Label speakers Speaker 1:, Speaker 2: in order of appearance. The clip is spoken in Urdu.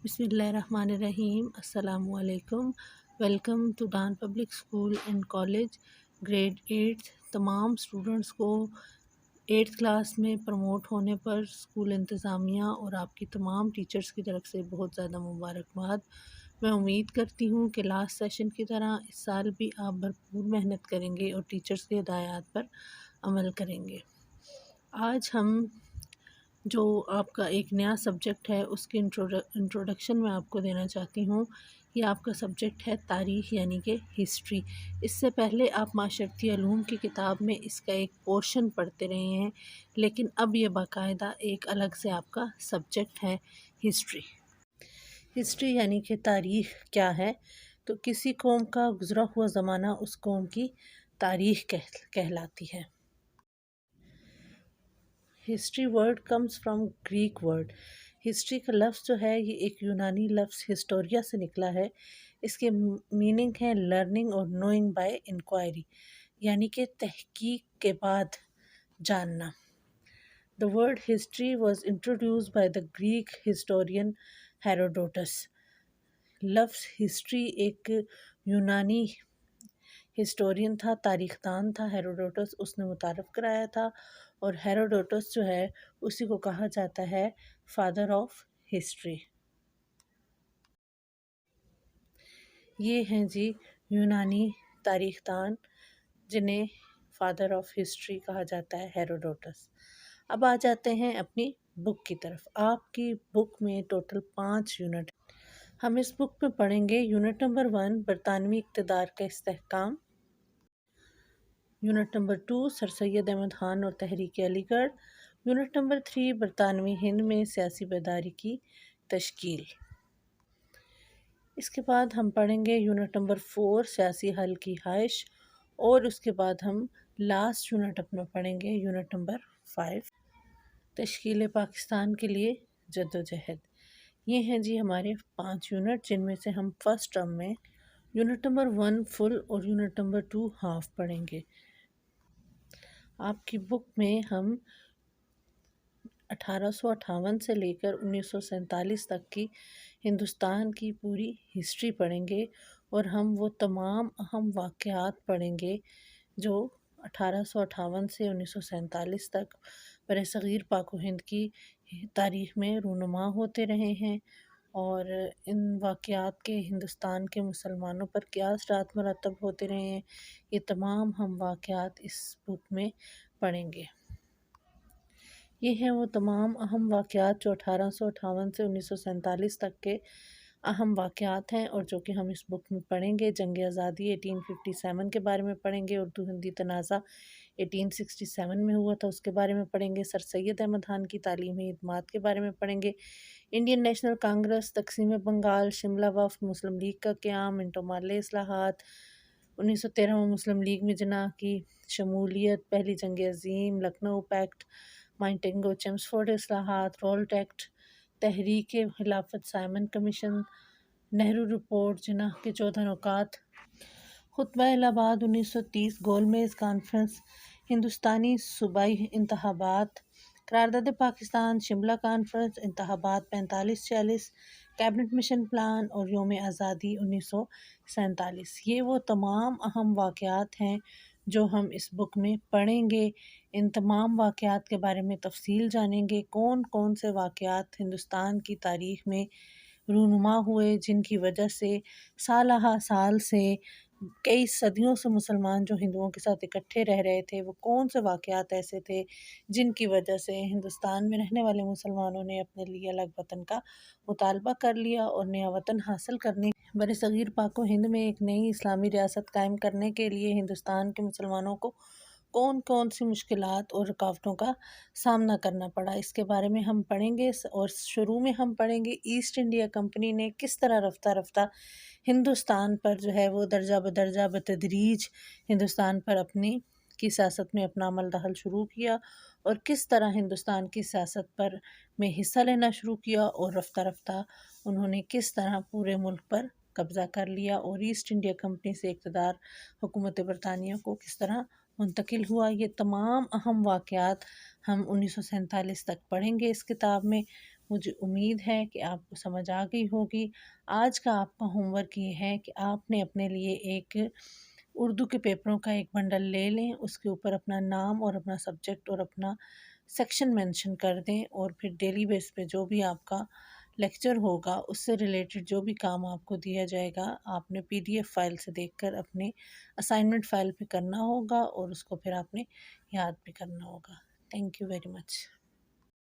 Speaker 1: بسم اللہ الرحمن الرحیم۔ السلام علیکم۔ Welcome to Dawn public school and college grade 8۔ تمام اسٹوڈنٹس کو 8th کلاس میں پروموٹ ہونے پر اسکول انتظامیہ اور آپ کی تمام ٹیچرز کی طرف سے بہت زیادہ مبارکباد۔ میں امید کرتی ہوں کہ لاسٹ سیشن کی طرح اس سال بھی آپ بھرپور محنت کریں گے اور ٹیچرز کی ہدایات پر عمل کریں گے۔ آج ہم جو آپ کا ایک نیا سبجیکٹ ہے اس کی انٹروڈکشن میں آپ کو دینا چاہتی ہوں۔ یہ آپ کا سبجیکٹ ہے تاریخ یعنی کہ ہسٹری۔ اس سے پہلے آپ معاشرتی علوم کی کتاب میں اس کا ایک پورشن پڑھتے رہے ہیں، لیکن اب یہ باقاعدہ ایک الگ سے آپ کا سبجیکٹ ہے ہسٹری۔ ہسٹری یعنی کہ تاریخ کیا ہے؟ تو کسی قوم کا گزرا ہوا زمانہ اس قوم کی تاریخ کہلاتی ہے۔ History word comes from Greek word. History کا لفظ جو ہے یہ ایک یونانی لفظ ہسٹوریا سے نکلا ہے۔ اس کے میننگ ہے لرننگ اور نوئنگ بائی انکوائری، یعنی کہ تحقیق کے بعد جاننا۔ The word history was introduced by the Greek historian Herodotus۔ لفظ ہسٹری ایک یونانی ہسٹورین تھا، تاریخ دان تھا، ہیروڈوٹس، اس نے متعارف کرایا تھا، اور ہیروڈوٹس جو ہے اسی کو کہا جاتا ہے فادر آف ہسٹری۔ یہ ہیں جی یونانی تاریخ دان جنہیں فادر آف ہسٹری کہا جاتا ہے، ہیروڈوٹس۔ اب آ جاتے ہیں اپنی بک کی طرف۔ آپ کی بک میں ٹوٹل 5 یونٹ۔ ہم اس بک میں پڑھیں گے یونٹ نمبر 1 برطانوی اقتدار کا استحکام، یونٹ نمبر 2 سر سید احمد خان اور تحریک علی گڑھ، یونٹ نمبر 3 برطانوی ہند میں سیاسی بیداری کی تشکیل۔ اس کے بعد ہم پڑھیں گے یونٹ نمبر 4 سیاسی حل کی خواہش، اور اس کے بعد ہم لاسٹ یونٹ اپنا پڑھیں گے یونٹ نمبر 5 تشکیل پاکستان کے لیے جدوجہد۔ یہ ہیں جی ہمارے 5 یونٹ، جن میں سے ہم فرسٹ ٹرم میں یونٹ نمبر 1 فل اور یونٹ نمبر 2 ہاف پڑھیں گے۔ آپ کی بک میں ہم 1858 سے لے کر 1947 تک کی ہندوستان کی پوری ہسٹری پڑھیں گے، اور ہم وہ تمام اہم واقعات پڑھیں گے جو 1858 سے 1947 تک برصغیر پاک و ہند کی تاریخ میں رونما ہوتے رہے ہیں، اور ان واقعات کے ہندوستان کے مسلمانوں پر کیا اثرات مرتب ہوتے رہے ہیں، یہ تمام ہم واقعات اس بک میں پڑھیں گے۔ یہ ہیں وہ تمام اہم واقعات جو 1858 سے 1947 تک کے اہم واقعات ہیں، اور جو کہ ہم اس بک میں پڑھیں گے۔ جنگ آزادی 1857 کے بارے میں پڑھیں گے، اردو ہندی تنازع 1867 میں ہوا تھا اس کے بارے میں پڑھیں گے، سر سید احمد خان کی تعلیمی خدمات کے بارے میں پڑھیں گے، انڈین نیشنل کانگریس، تقسیم بنگال، شملہ وفد، مسلم لیگ کا قیام، منٹو مارلے اصلاحات، 1913 میں مسلم لیگ میں جناح کی شمولیت، پہلی جنگ عظیم، لکھنؤ پیکٹ، مانٹیگو چیمسفورڈ اصلاحات، رولٹ ایکٹ، تحریک خلافت سائمن کمیشن، نہرو رپورٹ، جناح کے 14 نکات، خطبہ الہ آباد 1930، گول میز کانفرنس، ہندوستانی صوبائی انتخابات، قرارداد پاکستان، شملہ کانفرنس، انتخابات 45-46، کیبنٹ مشن پلان، اور یوم آزادی 1947۔ یہ وہ تمام اہم واقعات ہیں جو ہم اس بک میں پڑھیں گے۔ ان تمام واقعات کے بارے میں تفصیل جانیں گے، کون کون سے واقعات ہندوستان کی تاریخ میں رونما ہوئے، جن کی وجہ سے سالہ سال سے کئی صدیوں سے مسلمان جو ہندوؤں کے ساتھ اکٹھے رہ رہے تھے، وہ کون سے واقعات ایسے تھے جن کی وجہ سے ہندوستان میں رہنے والے مسلمانوں نے اپنے لیے الگ وطن کا مطالبہ کر لیا، اور نیا وطن حاصل کرنے برصغیر پاک و ہند میں ایک نئی اسلامی ریاست قائم کرنے کے لیے ہندوستان کے مسلمانوں کو کون کون سی مشکلات اور رکاوٹوں کا سامنا کرنا پڑا، اس کے بارے میں ہم پڑھیں گے۔ اور شروع میں ہم پڑھیں گے ایسٹ انڈیا کمپنی نے کس طرح رفتہ رفتہ ہندوستان پر جو ہے وہ درجہ بدرجہ بتدریج ہندوستان پر اپنی کی سیاست میں اپنا عمل دخل شروع کیا، اور کس طرح ہندوستان کی سیاست پر میں حصہ لینا شروع کیا، اور رفتہ رفتہ انہوں نے کس طرح پورے ملک پر قبضہ کر لیا، اور ایسٹ انڈیا کمپنی سے اقتدار حکومت برطانیہ کو کس طرح منتقل ہوا۔ یہ تمام اہم واقعات ہم 1947 تک پڑھیں گے اس کتاب میں۔ مجھے امید ہے کہ آپ کو سمجھ آ گئی ہوگی۔ آج کا آپ کا ہوم ورک یہ ہے کہ آپ نے اپنے لیے ایک اردو کے پیپروں کا ایک بنڈل لے لیں، اس کے اوپر اپنا نام اور اپنا سبجیکٹ اور اپنا سیکشن مینشن کر دیں، اور پھر ڈیلی بیس پہ جو بھی آپ کا لیکچر ہوگا اس سے ریلیٹڈ جو بھی کام آپ کو دیا جائے گا آپ نے PDF فائل سے دیکھ کر اپنے اسائنمنٹ فائل پہ کرنا ہوگا، اور اس کو پھر آپ نے یاد بھی کرنا ہوگا۔ Thank you very much.